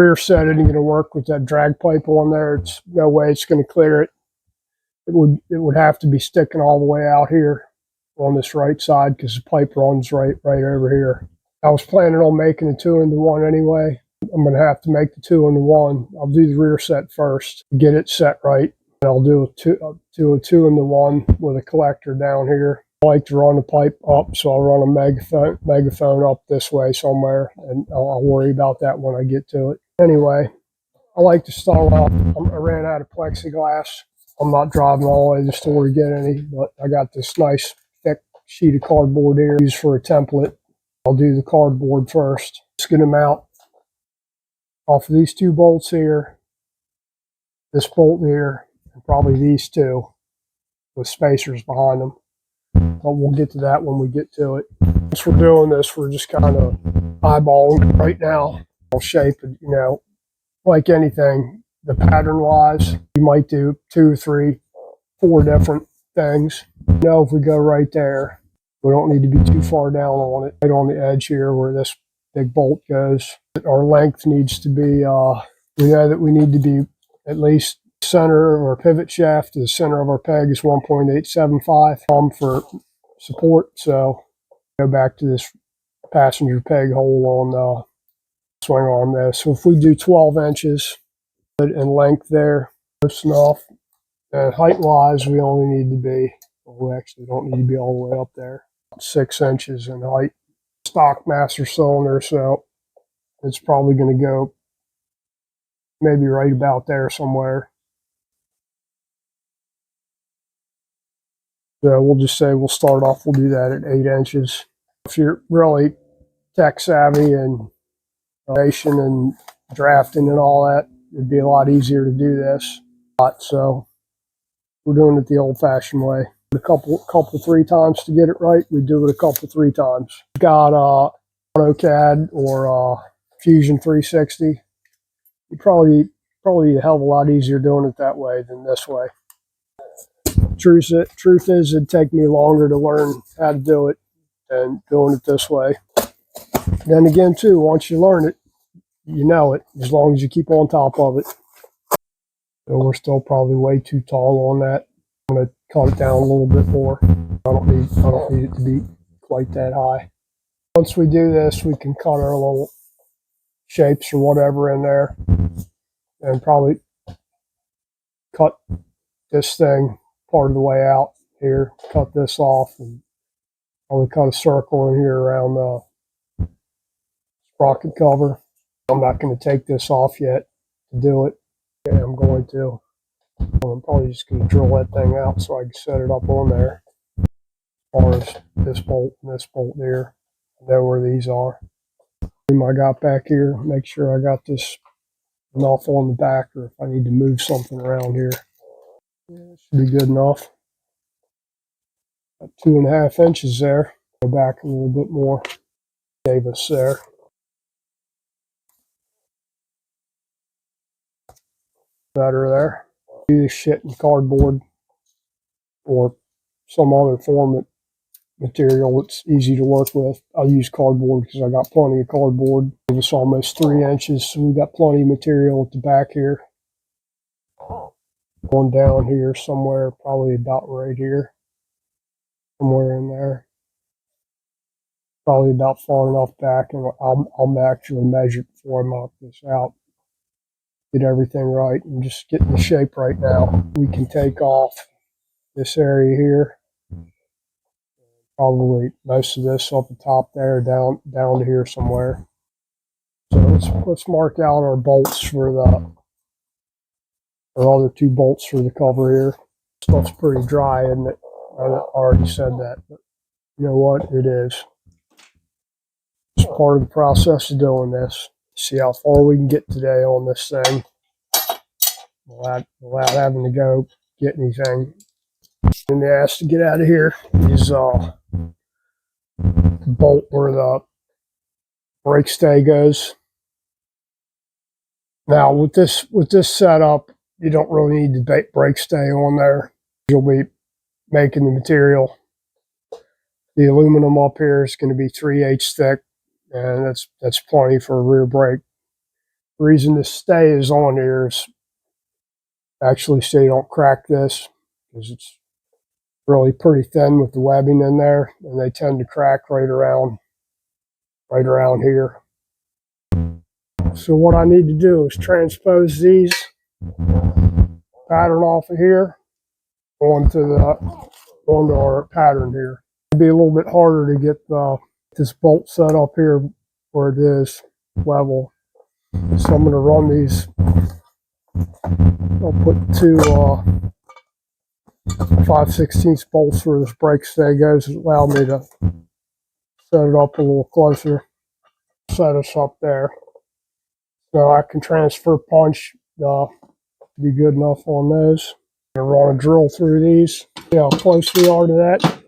Rear set isn't going to work with that drag pipe on there. It's no way it's going to clear it. It would have to be sticking all the way out here on this right side because the pipe runs right over here. I was planning on making a 2-into-1 anyway. I'm going to have to make the 2-into-1. I'll do the rear set first, get it set right. And I'll do a 2-into-1 with a collector down here. I like to run the pipe up, so I'll run a megaphone up this way somewhere, and I'll worry about that when I get to it. Anyway, I like to start off. I ran out of plexiglass. I'm not driving all the way to the store to get any, but I got this nice thick sheet of cardboard here used for a template. I'll do the cardboard first. Just get them out off of these 2 bolts here, this bolt here, and probably these 2 with spacers behind them. But we'll get to that when we get to it. Once we're doing this, we're just kind of eyeballing right now. I'll shape it, like anything, the pattern-wise, you might do 2, 3, 4 different things. If we go right there, we don't need to be too far down on it. Right on the edge here where this big bolt goes. Our length needs to be, we know that we need to be at least center of our pivot shaft to the center of our peg is 1.875 for support. So go back to this passenger peg hole on swing arm there. So if we do 12 inches in length there, close enough. And height wise, we only need to be, we actually don't need to be all the way up there. 6 inches in height. Stock master cylinder, so it's probably going to go maybe right about there somewhere. So we'll just say we'll start off, we'll do that at 8 inches. If you're really tech savvy and and drafting and all that, it'd be a lot easier to do this. So we're doing it the old-fashioned way. A couple 3 times to get it right. We do it a couple 3 times. We've got AutoCAD or Fusion 360. You probably a hell of a lot easier doing it that way than this way. Truth is, it'd take me longer to learn how to do it than doing it this way. Then again, too, once you learn it, you know it, as long as you keep on top of it. So we're still probably way too tall on that. I'm going to cut it down a little bit more. I don't need it to be quite that high. Once we do this, we can cut our little shapes or whatever in there, and probably cut this thing part of the way out here, cut this off, and probably cut a circle in here around the sprocket cover. I'm not going to take this off yet to do it. Okay, I'm going to. I'm probably just going to drill that thing out so I can set it up on there. As far as this bolt and this bolt there, I know where these are. I got back here, make sure I got this enough on the back, or if I need to move something around here. Yeah, it should be good enough. About 2.5 inches there. Go back a little bit more. Gave us there. Better there. Do this shit in cardboard or some other form of material that's easy to work with. I'll use cardboard because I got plenty of cardboard. It's almost 3 inches, so we got plenty of material at the back here. Going down here somewhere, probably about right here. Somewhere in there. Probably about far enough back, and I'll actually measure before I mark this out. Get everything right and just get in the shape right now. We can take off this area here. Probably most of this up the top there, down to here somewhere. So let's mark out our bolts for our other 2 bolts for the cover here. Stuff's pretty dry, isn't it? I already said that, but you know what? It is. It's part of the process of doing this. See how far we can get today on this thing without having to go get anything in the ass to get out of here. Is the bolt where the brake stay goes. Now with this setup, you don't really need the brake stay on there. You'll be making the material. The aluminum up here is going to be 3/8 thick, and that's plenty for a rear brake. The reason this stay is on here is actually so you don't crack this, because it's really pretty thin with the webbing in there, and they tend to crack right around here. So what I need to do is transpose these pattern off of here onto our pattern here. It'd be a little bit harder to get this bolt set up here where it is level. So I'm going to run these. I'll put two 5/16 bolts where this brake stay goes. Allow me to set it up a little closer. Set us up there. So I can transfer punch. Be good enough on those. I'm going to run a drill through these. See how close we are to that.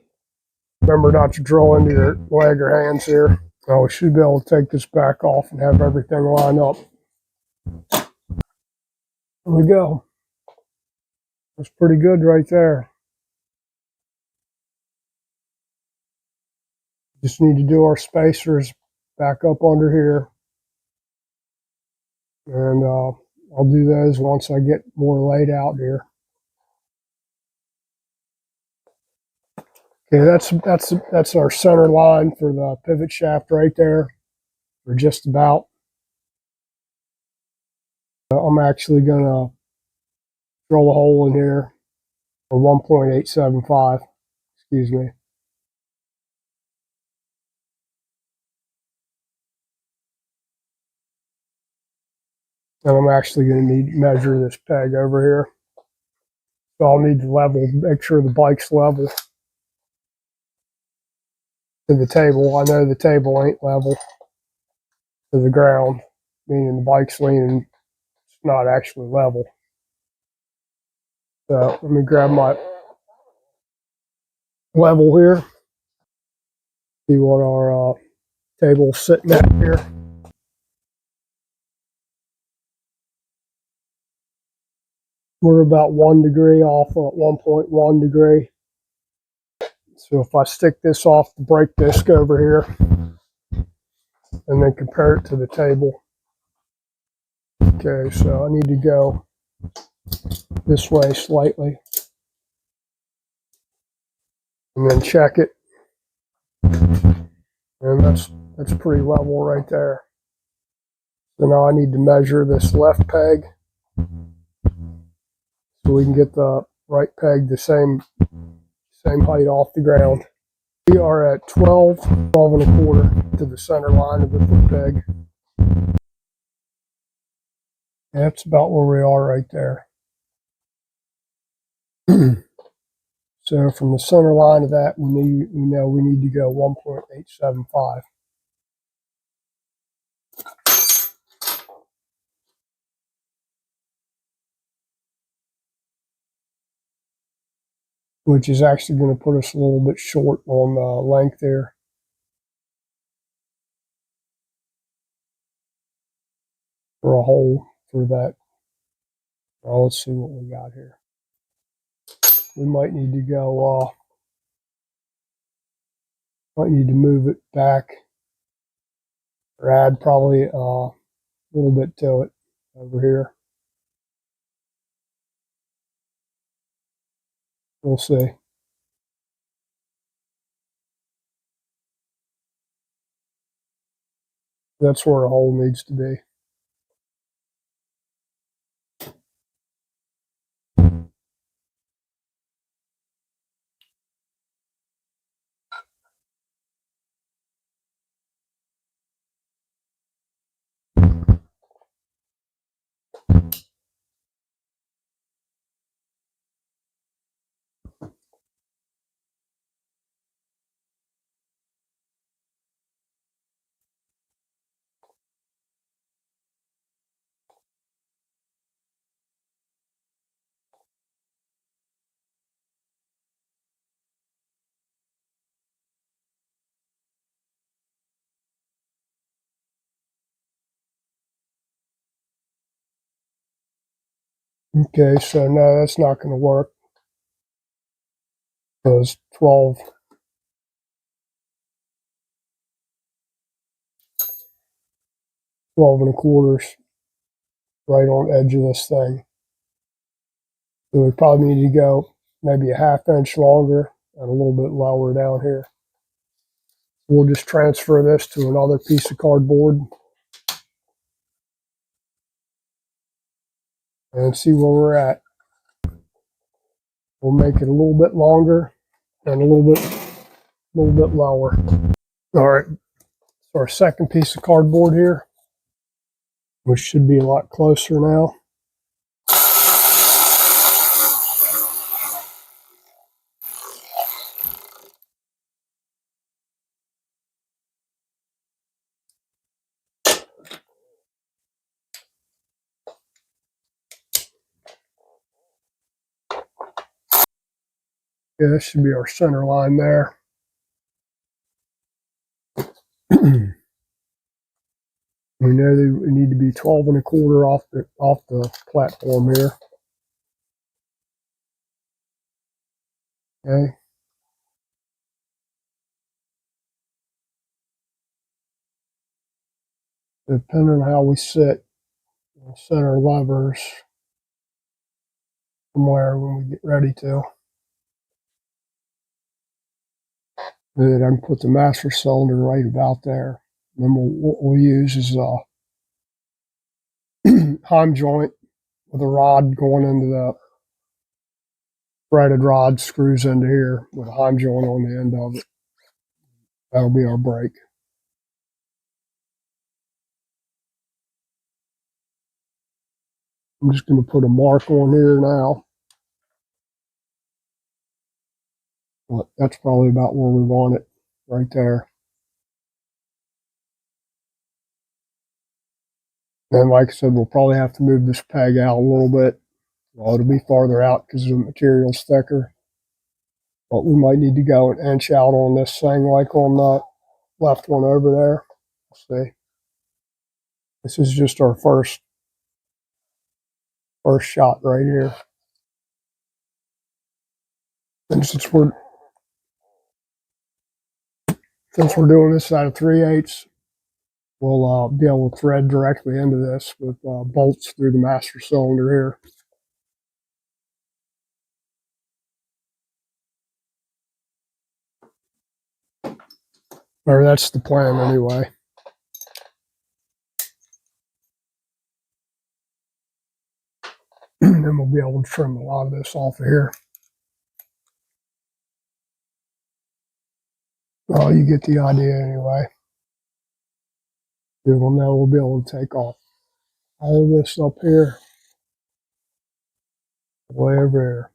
Remember not to drill into your leg or hands here. Now we should be able to take this back off and have everything line up. There we go. That's pretty good right there. Just need to do our spacers back up under here. And I'll do those once I get more laid out here. Okay, that's our center line for the pivot shaft right there. Or just about. I'm actually going to drill a hole in here for 1.875. Excuse me. And I'm actually going to need to measure this peg over here. So I'll need to make sure the bike's level to the table. I know the table ain't level to the ground, meaning the bike's leaning, it's not actually level. So let me grab my level here. See what our table's sitting at here. We're about 1 degree off at 1.1 degree. So if I stick this off the brake disc over here and then compare it to the table. Okay, so I need to go this way slightly and then check it. And that's pretty level right there. So now I need to measure this left peg so we can get the right peg the same height off the ground. We are at 12 and a quarter to the center line of the foot peg. And that's about where we are right there. So from the center line of that, we know we need to go 1.875. Which is actually going to put us a little bit short on length there. For a hole for that. Well, let's see what we got here. We might need to go, might need to move it back or add probably a little bit to it over here. We'll see. That's where a hole needs to be. Okay, so no, that's not going to work. Because 12 and a quarters right on the edge of this thing. So we probably need to go maybe a ½ inch longer and a little bit lower down here. We'll just transfer this to another piece of cardboard and see where we're at. We'll make it a little bit longer and a little bit lower. All right, so our second piece of cardboard here, which should be a lot closer now. Yeah, this should be our center line there. We know that we need to be 12 1/4 off the platform here. Okay. Depending on how we sit, we'll set our levers somewhere when we get ready to. Good, I can put the master cylinder right about there. And then what we'll use is a heim joint with a rod going into the threaded rod screws into here with a heim joint on the end of it. That'll be our brake. I'm just going to put a mark on here now. Well, that's probably about where we want it, right there. And like I said, we'll probably have to move this peg out a little bit. Well, it'll be farther out because the material's thicker. But we might need to go an inch out on this thing, like on the left one over there. Let's see. This is just our first shot right here. And since we're doing this out of 3/8, we'll be able to thread directly into this with bolts through the master cylinder here. Or that's the plan anyway. Then we'll be able to trim a lot of this off of here. Oh, you get the idea anyway. Then we'll be able to take off all of this up here, way over here.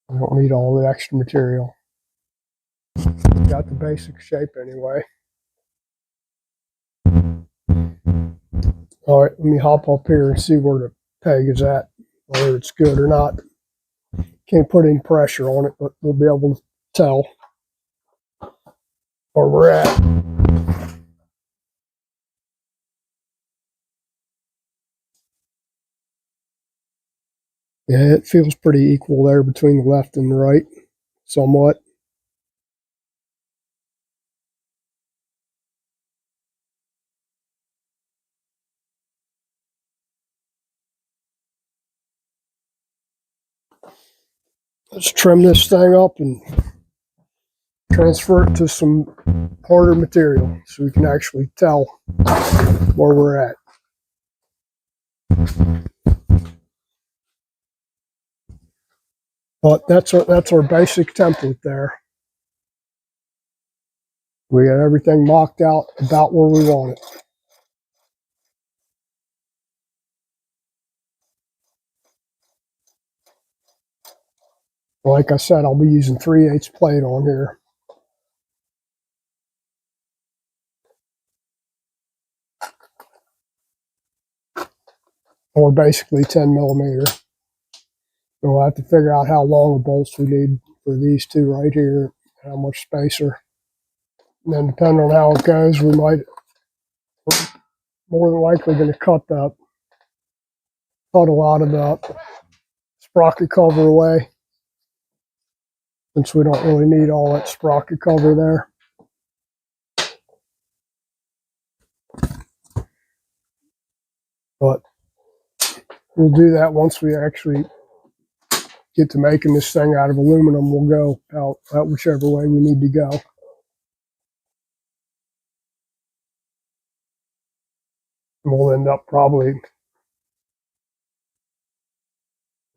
I don't need all the extra material. Got the basic shape anyway. All right, let me hop up here and see where the peg is at, whether it's good or not. Can't put any pressure on it, but we'll be able to tell where we're at. Yeah, it feels pretty equal there between the left and the right, somewhat. Let's trim this thing up and transfer it to some harder material so we can actually tell where we're at. But that's our basic template there. We got everything mocked out about where we want it. Like I said, I'll be using 3/8 plate on here. Or basically 10 millimeter. So we'll have to figure out how long the bolts we need for these two right here, how much spacer. And then depending on how it goes, we're more than likely going to cut a lot of the sprocket cover away, since we don't really need all that sprocket cover there. But we'll do that once we actually get to making this thing out of aluminum. We'll go out whichever way we need to go. We'll end up probably,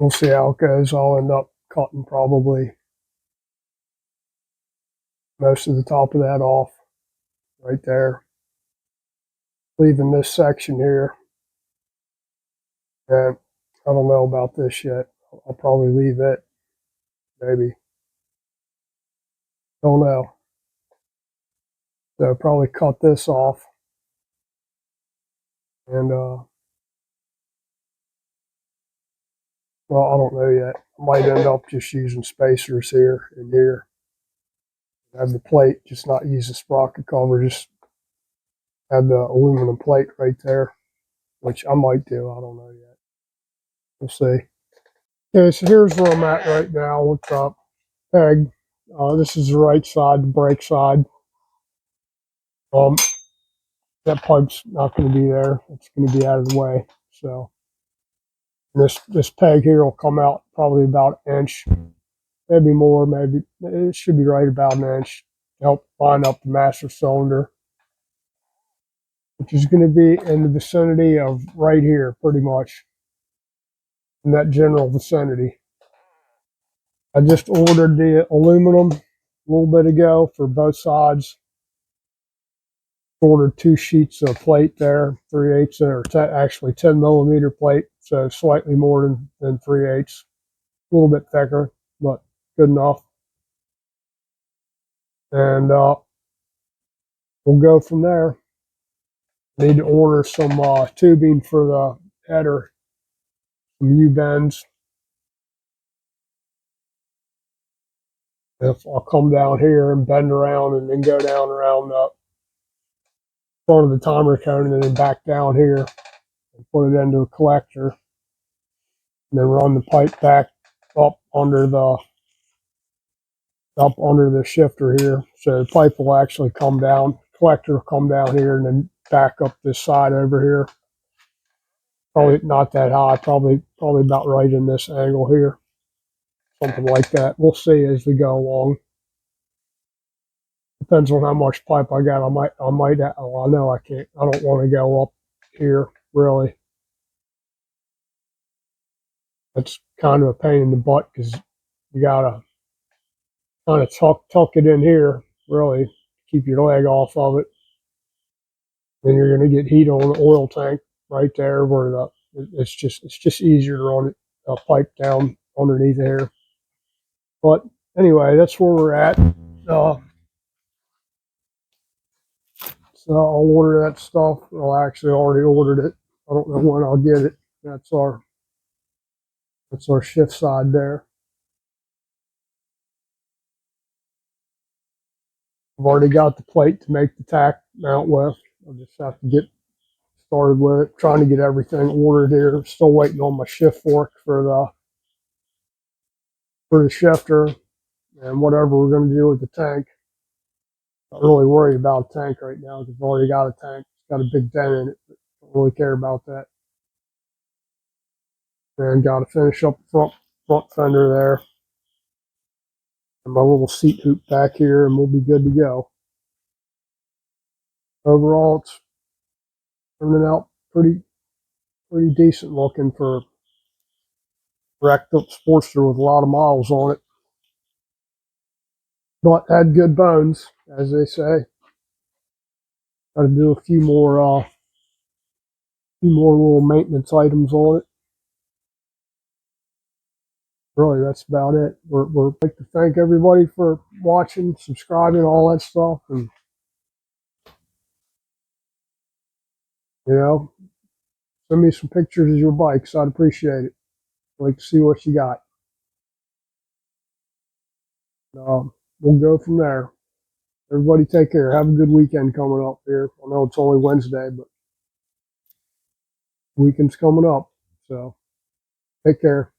we'll see how it goes. I'll end up cutting probably most of the top of that off right there, leaving this section here. And I don't know about this yet. I'll probably leave it, maybe. Don't know. So I'll probably cut this off. And, well, I don't know yet. I might end up just using spacers here and here. Have the plate, just not use the sprocket cover, just have the aluminum plate right there, which I might do. I don't know yet. We'll see. Okay, so here's where I'm at right now with the peg. This is the right side, the brake side. That pipe's not going to be there. It's going to be out of the way. So this peg here will come out probably about an inch, maybe more, maybe it should be right about an inch to help line up the master cylinder, which is going to be in the vicinity of right here, pretty much in that general vicinity. I just ordered the aluminum a little bit ago for both sides. Ordered 2 sheets of plate there, 3/8 or actually 10mm plate, so slightly more than 3/8, a little bit thicker, but good enough. And we'll go from there. Need to order some tubing for the header, some U-bends. If I'll come down here and bend around and then go down around the front of the timer cone and then back down here and put it into a collector, and then run the pipe back up under the shifter here. So the pipe will actually come down, collector will come down here and then back up this side over here. Probably not that high, probably about right in this angle here. Something like that. We'll see as we go along. Depends on how much pipe I got. I know I can't, I don't want to go up here, really. That's kind of a pain in the butt because you gotta kind of tuck it in here, really, keep your leg off of it. Then you're going to get heat on the oil tank right there where it's just easier to run a pipe down underneath there. But anyway, that's where we're at. So I'll order that stuff. Well, I actually already ordered it. I don't know when I'll get it. That's our shift side there. I've already got the plate to make the tack mount with. I'll just have to get started with it. Trying to get everything ordered here. Still waiting on my shift fork for the shifter and whatever we're going to do with the tank. Not really worried about a tank right now because I've already got a tank. It's got a big dent in it. But don't really care about that. And got to finish up the front fender there. And my little seat hoop back here, and we'll be good to go. Overall, it's turning out pretty decent looking for a wrecked up Sportster with a lot of miles on it. But had good bones, as they say. Got to do a few more little maintenance items on it. Really, that's about it. We're like to thank everybody for watching, subscribing, all that stuff, and send me some pictures of your bikes. I'd appreciate it. I'd like to see what you got. We'll go from there. Everybody take care. Have a good weekend coming up here. I know it's only Wednesday, but weekend's coming up. So take care.